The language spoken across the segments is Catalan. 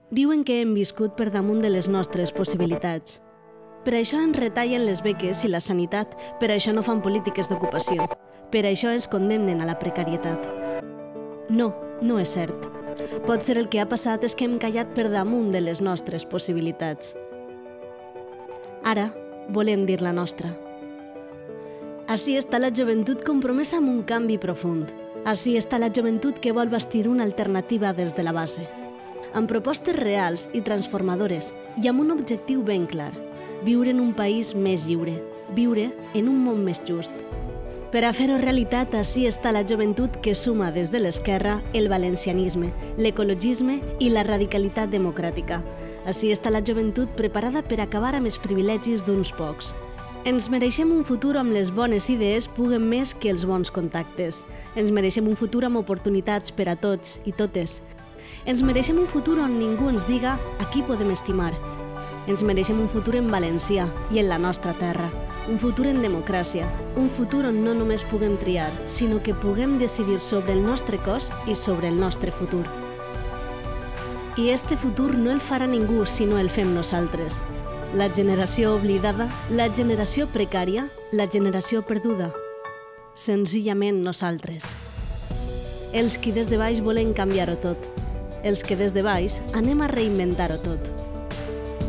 Diuen que hem viscut per damunt de les nostres possibilitats. Per això ens retallen les beques i la sanitat, per això no fan polítiques d'ocupació, per això ens condemnen a la precarietat. No, no és cert. Potser el que ha passat és que hem callat per damunt de les nostres possibilitats. Ara volem dir la nostra. Ací està la joventut compromesa amb un canvi profund. Ací està la joventut que vol bastir una alternativa des de la base, amb propostes reals i transformadores i amb un objectiu ben clar: viure en un país més lliure, viure en un món més just. Per a fer-ho realitat, ací està la joventut que suma des de l'esquerra el valencianisme, l'ecologisme i la radicalitat democràtica. Ací està la joventut preparada per acabar amb els privilegis d'uns pocs. Ens mereixem un futur on les bones idees puguen més que els bons contactes. Ens mereixem un futur amb oportunitats per a tots i totes. Ens mereixem un futur on ningú ens diga a qui podem estimar. Ens mereixem un futur en valencià i en la nostra terra. Un futur en democràcia. Un futur on no només puguem triar, sinó que puguem decidir sobre el nostre cos i sobre el nostre futur. I este futur no el farà ningú si no el fem nosaltres. La generació oblidada, la generació precària, la generació perduda. Senzillament nosaltres. Els qui des de baix volen canviar-ho tot. Els que des de baix anem a reinventar-ho tot.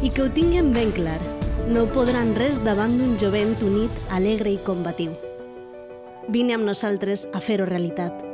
I que ho tinguem ben clar, no podran res davant d'un jovent unit, alegre i combatiu. Vine amb nosaltres a fer-ho realitat.